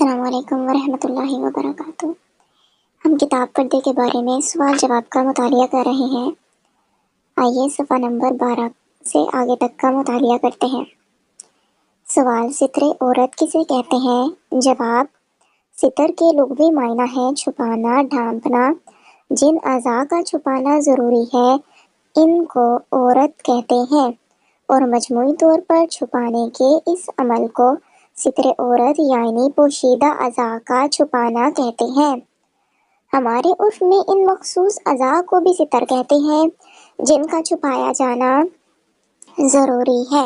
السلام علیکم ورحمۃ اللہ وبرکاتہ۔ ہم کتاب پردے کے بارے میں سوال جواب کا مطالعہ کر رہے ہیں۔ آئیے صفحہ نمبر 12 سے آگے تک کا مطالعہ کرتے ہیں۔ سوال، ستر عورت کسے کہتے ہیں؟ جواب، ستر کے لغوی معنی ہے چھپانا، ڈھانپنا۔ جن اعضاء کا چھپانا ضروری ہے ان کو عورت کہتے ہیں، اور مجموعی طور پر چھپانے کے اس عمل کو ستر عورت یعنی پوشیدہ اعضاء کا چھپانا کہتے ہیں۔ ہمارے عرف میں ان مخصوص اعضاء کو بھی ستر کہتے ہیں جن کا چھپایا جانا ضروری ہے۔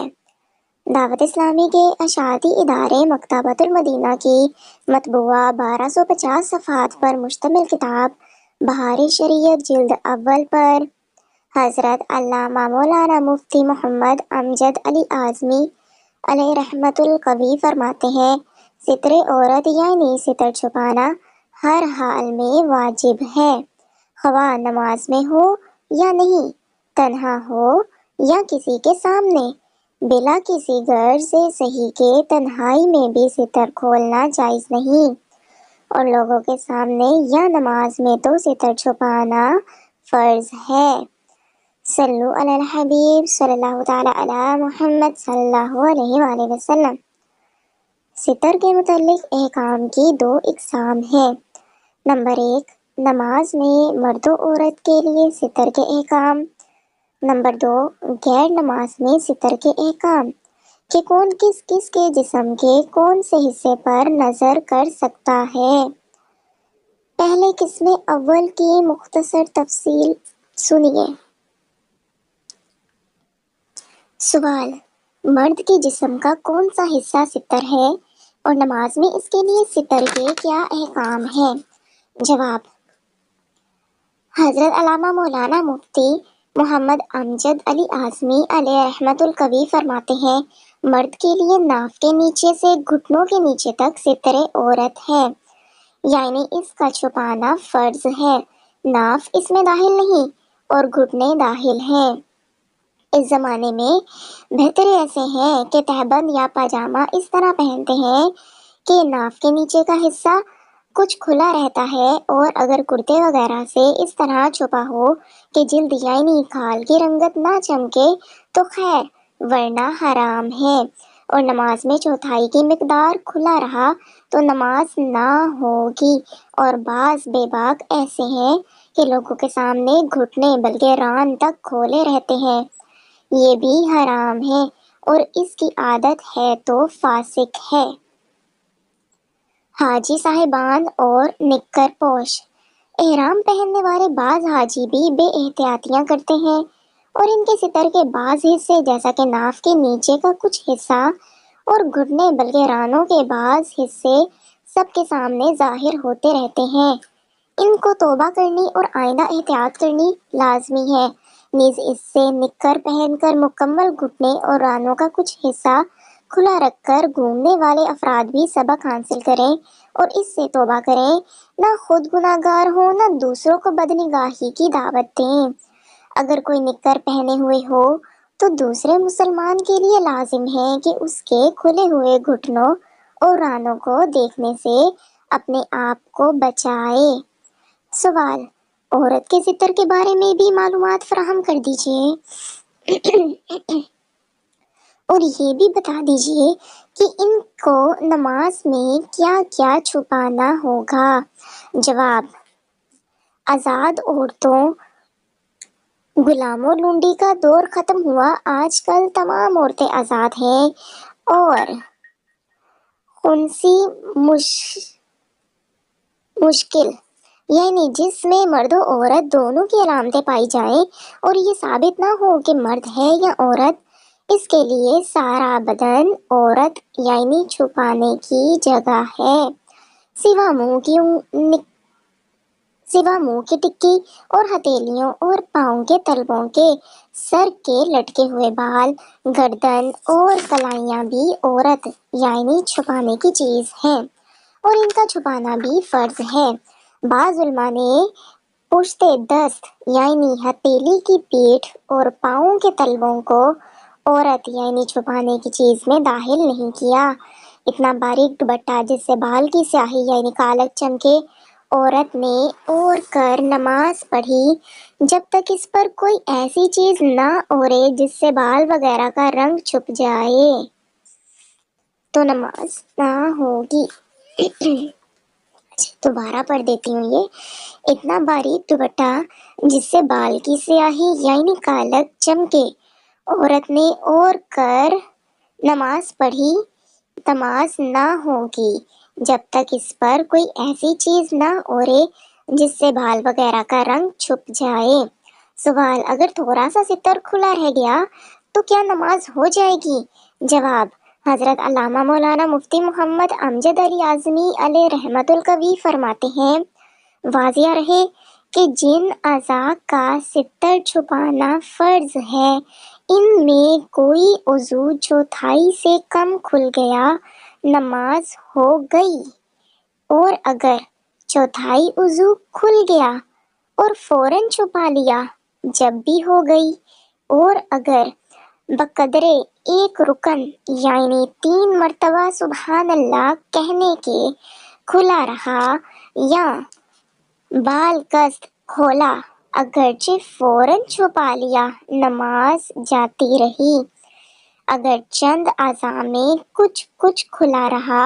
دعوت اسلامی کے اشاعتی ادارے مکتبۃ المدینہ کی مطبوعہ 1250 صفحات پر مشتمل کتاب بہار شریعت جلد اول پر حضرت علامہ مولانا مفتی محمد امجد علی اعظمی علیہ رحمت القوی فرماتے ہیں، ستر عورت یعنی ستر چھپانا ہر حال میں واجب ہے، خواہ نماز میں ہو یا نہیں، تنہا ہو یا کسی کے سامنے، بلا کسی غرض صحیح کے تنہائی میں بھی ستر کھولنا جائز نہیں، اور لوگوں کے سامنے یا نماز میں تو ستر چھپانا فرض ہے۔ صلو علی الحبیب صلی اللہ تعالی علی محمد صلی اللہ علیہ وآلہ وسلم۔ ستر کے متعلق احکام کی دو اقسام ہیں۔ نمبر 1، نماز میں مرد و عورت کے لیے ستر کے احکام۔ نمبر 2، غیر نماز میں ستر کے احکام، کہ کون کس کس کے جسم کے کون سے حصے پر نظر کر سکتا ہے۔ پہلے قسم اول کی مختصر تفصیل سنیے۔ سوال، مرد کے جسم کا کون سا حصہ ستر ہے اور نماز میں اس کے لیے ستر کے کیا احکام ہیں؟ جواب، حضرت علامہ مولانا مفتی محمد امجد علی اعظمی علیہ رحمت القوی فرماتے ہیں، مرد کے لیے ناف کے نیچے سے گھٹنوں کے نیچے تک ستر عورت ہے، یعنی اس کا چھپانا فرض ہے۔ ناف اس میں داخل نہیں اور گھٹنے داخل ہیں۔ اس زمانے میں بہتر ایسے ہیں کہ تہبند یا پاجامہ اس طرح پہنتے ہیں کہ ناف کے نیچے کا حصہ کچھ کھلا رہتا ہے، اور اگر کرتے وغیرہ سے اس طرح چھپا ہو کہ جلد یعنی کھال کی رنگت نہ چمکے تو خیر، ورنہ حرام ہے، اور نماز میں چوتھائی کی مقدار کھلا رہا تو نماز نہ ہوگی۔ اور بعض بے باک ایسے ہیں کہ لوگوں کے سامنے گھٹنے بلکہ ران تک کھولے رہتے ہیں، یہ بھی حرام ہے، اور اس کی عادت ہے تو فاسق ہے۔ حاجی صاحبان اور نکر پوش، احرام پہننے والے بعض حاجی بھی بے احتیاطیاں کرتے ہیں اور ان کے ستر کے بعض حصے جیسا کہ ناف کے نیچے کا کچھ حصہ اور گھٹنے بلکہ رانوں کے بعض حصے سب کے سامنے ظاہر ہوتے رہتے ہیں۔ ان کو توبہ کرنی اور آئندہ احتیاط کرنی لازمی ہے۔ نیز اس سے نکر پہن کر مکمل گھٹنے اور رانوں کا کچھ حصہ کھلا رکھ کر گھومنے والے افراد بھی سبق حاصل کریں اور اس سے توبہ کریں، نہ خود گناہ گار ہوں نہ دوسروں کو بدنگاہی کی دعوت دیں۔ اگر کوئی نکر پہنے ہوئے ہو تو دوسرے مسلمان کے لیے لازم ہے کہ اس کے کھلے ہوئے گھٹنوں اور رانوں کو دیکھنے سے اپنے آپ کو بچائے۔ سوال، عورت کے ستر کے بارے میں بھی معلومات فراہم کر دیجیے اور یہ بھی بتا دیجیے کہ ان کو نماز میں کیا کیا چھپانا ہوگا۔ جواب، آزاد عورتوں، غلاموں، لونڈی کا دور ختم ہوا، آج کل تمام عورتیں آزاد ہیں، اور خنثی مشکل یعنی جس میں مرد و عورت دونوں کی علامتیں پائی جائیں اور یہ ثابت نہ ہو کہ مرد ہے یا عورت، اس کے لیے سارا بدن عورت یعنی چھپانے کی جگہ ہے، سوا منہ کی ٹکی اور ہتھیلیوں اور پاؤں کے تلووں کے، سر کے لٹکے ہوئے بال، گردن اور کلائیاں بھی عورت یعنی چھپانے کی چیز ہیں، اور ان کا چھپانا بھی فرض ہے۔ بعض علماء نے پشت دست یعنی ہتھیلی کی پیٹھ اور پاؤں کے تلووں کو عورت یعنی چھپانے کی چیز میں داخل نہیں کیا، اتنا باریک دوپٹہ جس سے بال کی سیاہی یعنی کالک چمکے۔ عورت نے اوڑھ کر نماز پڑھی جب تک اس پر کوئی ایسی چیز نہ اوڑھے جس سے بال وغیرہ کا رنگ چھپ جائے تو نماز نہ ہوگی۔ دوبارہ پڑھ دیتی ہوں یہ۔ اتنا باریک دوپٹہ جس سے بال کی سیاہی یعنی کالک چمکے۔ عورت نے اوڑھ کر نماز پڑھی نماز نہ ہوگی جب تک اس پر کوئی ایسی چیز نہ اوڑھے جس سے بال وغیرہ کا رنگ چھپ جائے۔ سوال: اگر تھوڑا سا ستر کھلا رہ گیا تو کیا نماز ہو جائے گی؟ جواب: حضرت علامہ مولانا مفتی محمد امجد علی اعظمی علیہ رحمت القوی فرماتے ہیں، واضح رہے کہ جن اعضاء کا ستر چھپانا فرض ہے ان میں کوئی عضو چوتھائی سے کم کھل گیا نماز ہو گئی، اور اگر چوتھائی عضو کھل گیا اور فوراً چھپا لیا جب بھی ہو گئی، اور اگر بقدرے ایک رکن یعنی 3 مرتبہ سبحان اللہ کہنے کے کھلا رہا یا بالقصد کھولا اگرچہ فوراً چھپا لیا نماز جاتی رہی۔ اگر چند اعضاء میں کچھ کچھ کھلا رہا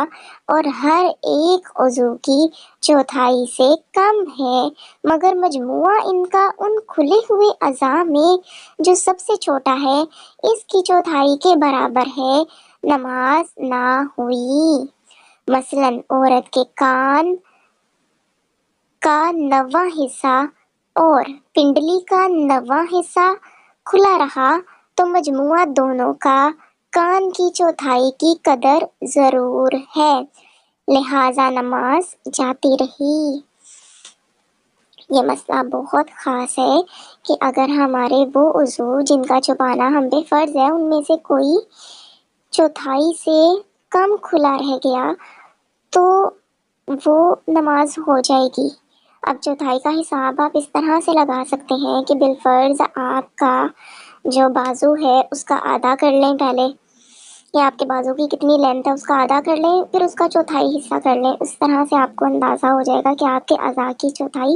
اور ہر ایک عضو کی چوتھائی سے کم ہے مگر مجموعہ ان کا ان کھلے ہوئے اعضاء میں جو سب سے چھوٹا ہے اس کی چوتھائی کے برابر ہے، نماز نہ ہوئی۔ مثلاً عورت کے کان کا 9واں حصہ اور پنڈلی کا 9واں حصہ کھلا رہا تو مجموعہ دونوں کا کان کی چوتھائی کی قدر ضرور ہے، لہذا نماز جاتی رہی۔ یہ مسئلہ بہت خاص ہے کہ اگر ہمارے وہ عضو جن کا چھپانا ہم پہ فرض ہے ان میں سے کوئی چوتھائی سے کم کھلا رہ گیا تو وہ نماز ہو جائے گی۔ اب چوتھائی کا حساب آپ اس طرح سے لگا سکتے ہیں کہ بالفرض آپ کا جو بازو ہے اس کا آدھا کر لیں پہلے، یا آپ کے بازو کی کتنی لینتھ ہے اس کا آدھا کر لیں، پھر اس کا چوتھائی حصہ کر لیں۔ اس طرح سے آپ کو اندازہ ہو جائے گا کہ آپ کے اعضاء کی چوتھائی،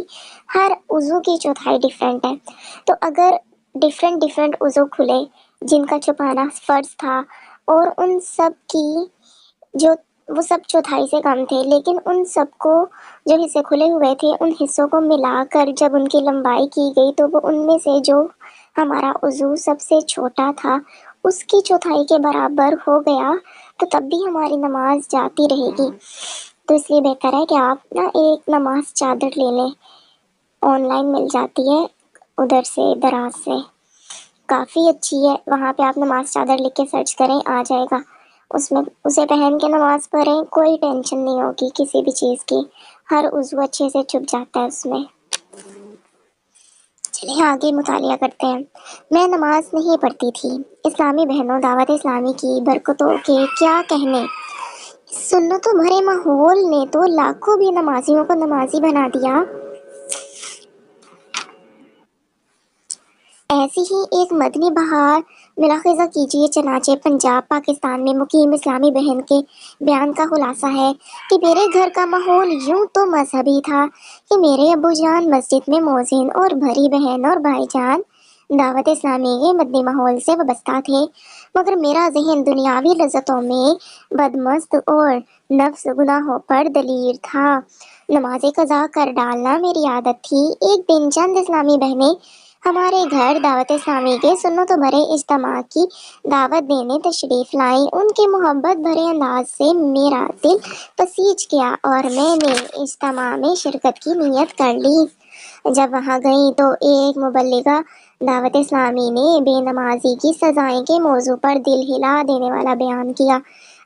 ہر عضو کی چوتھائی ڈیفرنٹ ہے۔ تو اگر ڈیفرنٹ عضو کھلے جن کا چھپانا فرض تھا اور ان سب کی جو وہ سب چوتھائی سے کم تھے لیکن ان سب کو جو حصے کھلے ہوئے تھے ان حصوں کو ملا کر جب ان کی لمبائی کی گئی تو وہ ان میں سے جو ہمارا عضو سب سے چھوٹا تھا اس کی چوتھائی کے برابر ہو گیا تو تب بھی ہماری نماز جاتی رہے گی۔ تو اس لیے بہتر ہے کہ آپ نا ایک نماز چادر لے لیں، آن لائن مل جاتی ہے ادھر سے دراز سے، کافی اچھی ہے، وہاں پہ آپ نماز چادر لکھ کے سرچ کریں آ جائے گا، اس میں اسے پہن کے نماز پڑھیں، کوئی ٹینشن نہیں ہوگی کسی بھی چیز کی، ہر عضو اچھے سے چھپ جاتا ہے اس میں۔ چلیے آگے مطالعہ کرتے ہیں۔ میں نماز نہیں پڑھتی تھی، اسلامی بہنوں دعوت اسلامی کی برکتوں کے کیا کہنے، سنتوں بھرے ماحول نے تو لاکھوں بھی نمازیوں کو نمازی بنا دیا۔ ایسی ہی ایک مدنی بہار ملاحظہ کیجیے، چنانچہ پنجاب پاکستان میں مقیم اسلامی بہن کے بیان کا خلاصہ ہے کہ میرے گھر کا ماحول یوں تو مذہبی تھا کہ میرے ابو جان مسجد میں مؤذن اور بھری بہن اور بھائی جان دعوت اسلامی کے مدنی ماحول سے وابستہ تھے، مگر میرا ذہن دنیاوی لذتوں میں بدمست اور نفس گناہوں پر دلیر تھا۔ نماز قضا کر ڈالنا میری عادت تھی۔ ایک دن چند اسلامی بہنیں ہمارے گھر دعوت اسلامی کے سنتوں بھرے اجتماع کی دعوت دینے تشریف لائیں۔ ان کے محبت بھرے انداز سے میرا دل بسیج گیا اور میں نے اجتماع میں شرکت کی نیت کر لی۔ جب وہاں گئیں تو ایک مبلغہ دعوت اسلامی نے بے نمازی کی سزائیں کے موضوع پر دل ہلا دینے والا بیان کیا،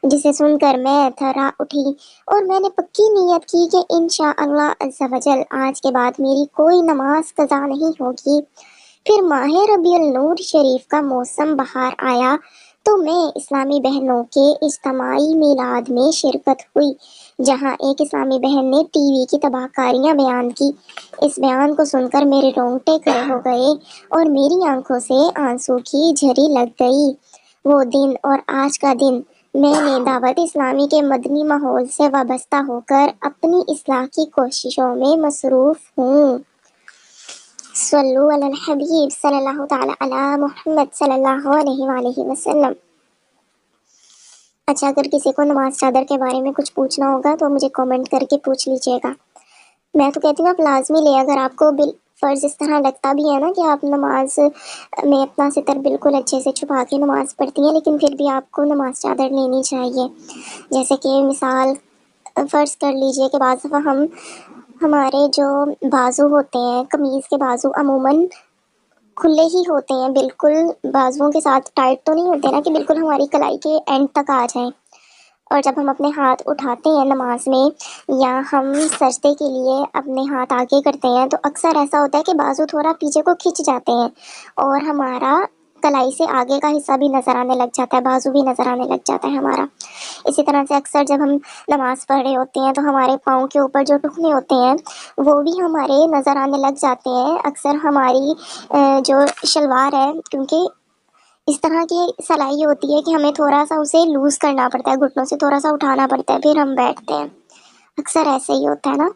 جسے سن کر میں تھرا اٹھی اور میں نے پکی نیت کی کہ انشاءاللہ عز و جل آج کے بعد میری کوئی نماز قضا نہیں ہوگی۔ پھر ماہ ربیع النور شریف کا موسم بہار آیا تو میں اسلامی بہنوں کے اجتماعی میلاد میں شرکت ہوئی، جہاں ایک اسلامی بہن نے ٹی وی کی تباہ کاریاں بیان کی۔ اس بیان کو سن کر میرے رونگٹے کھڑے ہو گئے اور میری آنکھوں سے آنسو کی جھری لگ گئی۔ وہ دن اور آج کا دن میں نے دعوت اسلامی کے مدنی ماحول سے وابستہ ہو کر اپنی اصلاح کی کوششوں میں مصروف ہوں۔ صلو علی الحبیب صلی اللہ تعالی علی محمد صلی اللہ علیہ وآلہ وسلم۔ اچھا، اگر کسی کو نماز چادر کے بارے میں کچھ پوچھنا ہوگا تو مجھے کامنٹ کر کے پوچھ لیجیے گا۔ میں تو کہتی ہوں آپ لازمی لیں، اگر آپ کو فرض اس طرح لگتا بھی ہے نا کہ آپ نماز میں اپنا ستر بالکل اچھے سے چھپا کے نماز پڑھتی ہیں، لیکن پھر بھی آپ کو نماز چادر لینی چاہیے۔ جیسے کہ مثال فرض کر لیجیے کہ بعض دفعہ ہمارے جو بازو ہوتے ہیں، قمیض کے بازو عموماً کھلے ہی ہوتے ہیں، بالکل بازوؤں کے ساتھ ٹائٹ تو نہیں ہوتے نا کہ بالکل ہماری کلائی کے اینڈ تک آ جائیں۔ اور جب ہم اپنے ہاتھ اٹھاتے ہیں نماز میں یا ہم سجدے کے لیے اپنے ہاتھ آگے کرتے ہیں تو اکثر ایسا ہوتا ہے کہ بازو تھوڑا پیچھے کو کھنچ جاتے ہیں اور ہمارا کلائی سے آگے کا حصہ بھی نظر آنے لگ جاتا ہے، بازو بھی نظر آنے لگ جاتا ہے ہمارا۔ اسی طرح سے اکثر جب ہم نماز پڑھ رہے ہوتے ہیں تو ہمارے پاؤں کے اوپر جو ٹخنے ہوتے ہیں وہ بھی ہمارے نظر آنے لگ جاتے ہیں۔ اکثر ہماری جو شلوار ہے، کیونکہ اس طرح کی سلائی ہوتی ہے کہ ہمیں تھوڑا سا اسے لوز کرنا پڑتا ہے، گھٹنوں سے تھوڑا سا اٹھانا پڑتا ہے، پھر ہم بیٹھتے ہیں۔ اکثر ایسے ہی ہوتا ہے نا،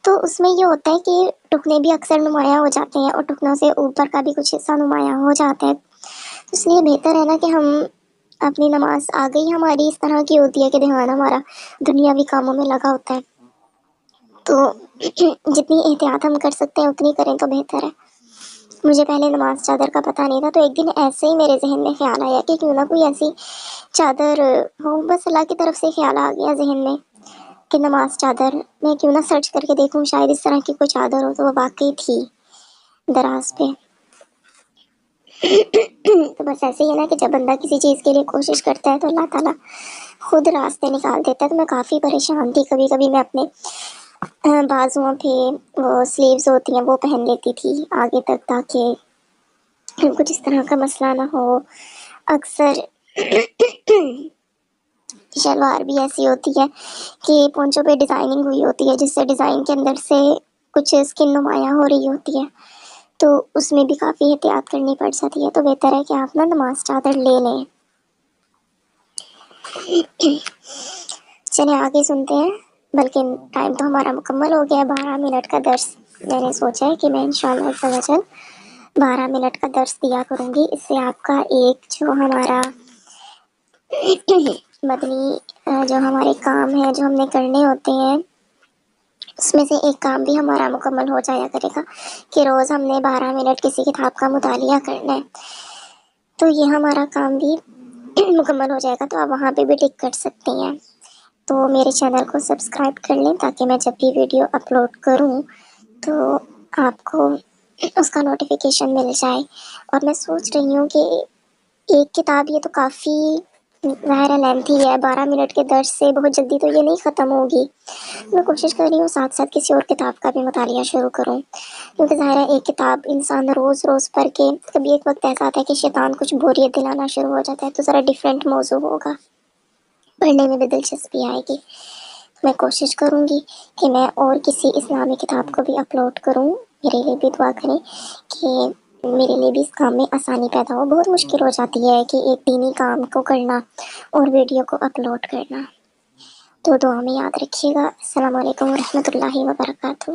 تو اس میں یہ ہوتا ہے کہ ٹخنے بھی اکثر نمایاں ہو جاتے ہیں اور ٹخنوں سے اوپر کا بھی کچھ حصہ نمایاں ہو جاتا ہے۔ اس لیے بہتر ہے نا کہ ہم اپنی نماز آگے ہی ہماری اس طرح کی ہوتی ہے کہ دھیان ہمارا دنیاوی کاموں میں لگا ہوتا ہے، تو جتنی احتیاط ہم کر سکتے ہیں اتنی کریں تو بہتر ہے۔ مجھے پہلے نماز چادر کا پتہ نہیں تھا، تو ایک دن ایسے ہی میرے ذہن میں خیال آیا کہ کیوں نہ کوئی ایسی چادر ہو، بس اللہ کی طرف سے خیال آ گیا ذہن میں کہ نماز چادر میں کیوں نہ سرچ کر کے دیکھوں، شاید اس طرح کی کوئی چادر ہو، تو وہ واقعی تھی دراز پہ۔ تو بس ایسے ہی ہے نا کہ جب بندہ کسی چیز کے لیے کوشش کرتا ہے تو اللہ تعالیٰ خود راستے نکال دیتا ہے۔ تو میں کافی پریشان تھی، کبھی کبھی میں اپنے بازوؤں پہ وہ سلیوز ہوتی ہیں وہ پہن لیتی تھی آگے تک تاکہ کچھ اس طرح کا مسئلہ نہ ہو۔ اکثر شلوار بھی ایسی ہوتی ہے کہ پونچوں پہ ڈیزائننگ ہوئی ہوتی ہے، جس سے ڈیزائن کے اندر سے کچھ اسکن نمایاں ہو رہی ہوتی ہے، تو اس میں بھی کافی احتیاط کرنی پڑ جاتی ہے۔ تو بہتر ہے کہ آپ نا نماز چادر لے لیں۔ چلیں آگے سنتے ہیں، بلکہ ٹائم تو ہمارا مکمل ہو گیا ہے، 12 منٹ کا درس میں نے سوچا ہے کہ میں انشاءاللہ عز و جل 12 منٹ کا درس دیا کروں گی۔ اس سے آپ کا ایک جو ہمارا مدنی جو ہمارے کام ہیں جو ہم نے کرنے ہوتے ہیں اس میں سے ایک کام بھی ہمارا مکمل ہو جایا کرے گا کہ روز ہم نے 12 منٹ کسی کتاب کا مطالعہ کرنا ہے، تو یہ ہمارا کام بھی مکمل ہو جائے گا۔ تو آپ وہاں پہ بھی ٹک کر سکتے ہیں، تو میرے چینل کو سبسکرائب کر لیں تاکہ میں جب بھی ویڈیو اپلوڈ کروں تو آپ کو اس کا نوٹیفیکیشن مل جائے۔ اور میں سوچ رہی ہوں کہ ایک کتاب یہ تو کافی ظاہر لینتھی ہے، 12 منٹ کے درس سے بہت جلدی تو یہ نہیں ختم ہوگی۔ میں کوشش کر رہی ہوں ساتھ ساتھ کسی اور کتاب کا بھی مطالعہ شروع کروں، کیونکہ ظاہر ہے ایک کتاب انسان روز روز پڑھ کے کبھی ایک وقت ایسا آتا ہے کہ شیطان کچھ بوریت دلانا شروع ہو جاتا ہے، تو ذرا ڈیفرنٹ موضوع ہوگا، پڑھنے میں بھی دلچسپی آئے گی۔ میں کوشش کروں گی کہ میں اور کسی اسلامی کتاب کو بھی اپلوڈ کروں۔ میرے لیے بھی دعا کریں کہ میرے لیے بھی اس کام میں آسانی پیدا ہو۔ بہت مشکل ہو جاتی ہے کہ ایک دینی کام کو کرنا اور ویڈیو کو اپلوڈ کرنا، تو دعا میں یاد رکھیے گا۔ السلام علیکم ورحمۃ اللہ وبرکاتہ۔